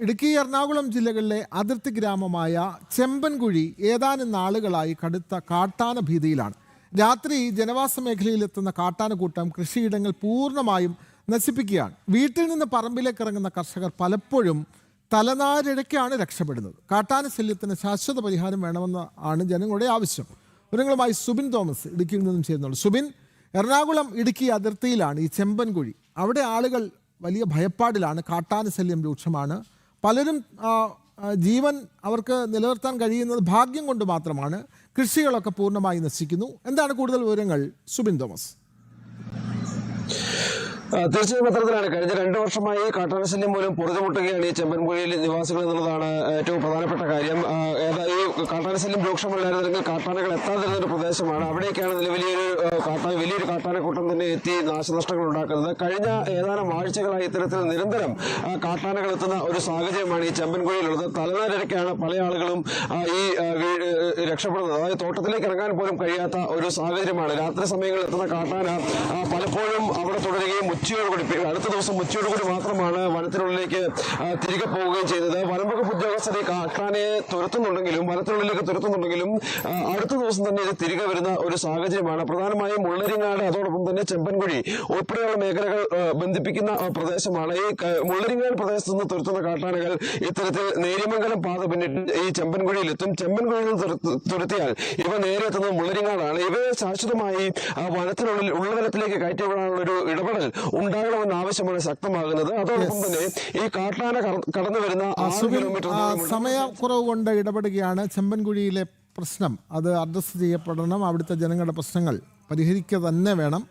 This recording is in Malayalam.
ഇടുക്കി എറണാകുളം ജില്ലകളിലെ അതിർത്തി ഗ്രാമമായ ചെമ്പൻകുഴി ഏതാനും നാളുകളായി കടുത്ത കാട്ടാന ഭീതിയിലാണ്. രാത്രി ജനവാസ മേഖലയിലെത്തുന്ന കാട്ടാനക്കൂട്ടം കൃഷിയിടങ്ങൾ പൂർണ്ണമായും നശിപ്പിക്കുകയാണ്. വീട്ടിൽ നിന്ന് പറമ്പിലേക്ക് ഇറങ്ങുന്ന കർഷകർ പലപ്പോഴും തലനാരിഴയ്ക്കാണ് രക്ഷപ്പെടുന്നത്. കാട്ടാന ശല്യത്തിന് ശാശ്വത പരിഹാരം വേണമെന്നാണ് ജനങ്ങളുടെ ആവശ്യം. വിവരങ്ങളുമായി സുബിൻ തോമസ് ഇടുക്കിയിൽ നിന്നും ചേരുന്നുണ്ട്. സുബിൻ, എറണാകുളം ഇടുക്കി അതിർത്തിയിലാണ് ഈ ചെമ്പൻകുഴി. അവിടെ ആളുകൾ വലിയ ഭയപ്പാടിലാണ്. കാട്ടാന ശല്യം രൂക്ഷമാണ്. പലരും ജീവൻ അവർക്ക് നിലനിർത്താൻ കഴിയുന്നത് ഭാഗ്യം കൊണ്ട് മാത്രമാണ്. കൃഷികളൊക്കെ പൂർണ്ണമായി നശിക്കുന്നു. എന്താണ് കൂടുതൽ വിവരങ്ങൾ സുബിൻ തോമസ്? തീർച്ചയായും പത്രത്തിലാണ്. കഴിഞ്ഞ 2 വർഷമായി കാട്ടാനശല്യം മൂലം പൊറുതിമുട്ടുകയാണ് ഈ ചെമ്പൻകുഴിയിൽ നിവാസികൾ എന്നുള്ളതാണ് ഏറ്റവും പ്രധാനപ്പെട്ട കാര്യം. ഈ കാട്ടാനശല്യം രൂക്ഷമല്ലായിരുന്നെങ്കിൽ കാട്ടാനകൾ എത്താതിരുന്ന ഒരു പ്രദേശമാണ്. അവിടേക്കാണ് വലിയൊരു കാട്ടാനക്കൂട്ടം തന്നെ എത്തി നാശനഷ്ടങ്ങൾ ഉണ്ടാക്കുന്നത്. കഴിഞ്ഞ ഏതാനും ആഴ്ചകളായി ഇത്തരത്തിൽ നിരന്തരം കാട്ടാനകൾ എത്തുന്ന ഒരു സാഹചര്യമാണ് ഈ ചെമ്പൻകുഴിയിലുള്ളത്. തലനാരിഴയ്ക്കാണ് പല ആളുകളും ഈ രക്ഷപ്പെടുന്നത്. അതായത് തോട്ടത്തിലേക്ക് ഇറങ്ങാൻ പോലും കഴിയാത്ത ഒരു സാഹചര്യമാണ്. രാത്രി സമയങ്ങളിൽ എത്തുന്ന കാട്ടാന പലപ്പോഴും അവിടെ തുടരുകയും അടുത്ത ദിവസം ഉച്ചയോടുകൂടി മാത്രമാണ് വനത്തിനുള്ളിലേക്ക് തിരികെ പോവുകയും ചെയ്തത്. വനംവകുപ്പ് ഉദ്യോഗസ്ഥരെ കാട്ടാനയെ വനത്തിനുള്ളിലേക്ക് തുരത്തുന്നുണ്ടെങ്കിലും അടുത്ത ദിവസം തന്നെ ഇത് തിരികെ വരുന്ന ഒരു സാഹചര്യമാണ്. പ്രധാനമായും മുള്ളരിങ്ങാട്, അതോടൊപ്പം തന്നെ ചെമ്പൻകുഴി ഉൾപ്പെടെയുള്ള മേഖലകൾ ബന്ധിപ്പിക്കുന്ന പ്രദേശമാണ്. ഈ മുള്ളരിങ്ങാട് പ്രദേശത്ത് നിന്ന് തുരത്തുന്ന കാട്ടാനകൾ ഇത്തരത്തിൽ നേര്യമംഗലം പാത പിന്നിട്ട് ഈ ചെമ്പൻകുഴിയിലെത്തും. ചെമ്പൻകുഴിയിൽ നിന്ന് തുരത്തിയാൽ ഇവ നേരെ എത്തുന്നത് മുള്ളരിങ്ങാടാണ്. ഇവയെ ശാശ്വതമായി വനത്തിനുള്ളിൽ ഉള്ളവനത്തിലേക്ക് കയറ്റിവിടാനുള്ള ഒരു ഇടപെടൽ ഉണ്ടാകണമെന്ന ആവശ്യമാണ് ശക്തമാകുന്നത്. അതോടൊപ്പം തന്നെ ഈ കാട്ടാന കടന്നു വരുന്ന 6 കിലോമീറ്റർ സമയക്കുറവ് കൊണ്ട് ഇടപെടുകയാണ്. ചെമ്പൻകുഴിയിലെ പ്രശ്നം അത് അഡ്രസ് ചെയ്യപ്പെടണം. അവിടുത്തെ ജനങ്ങളുടെ പ്രശ്നങ്ങൾ പരിഹരിക്കുക തന്നെ വേണം.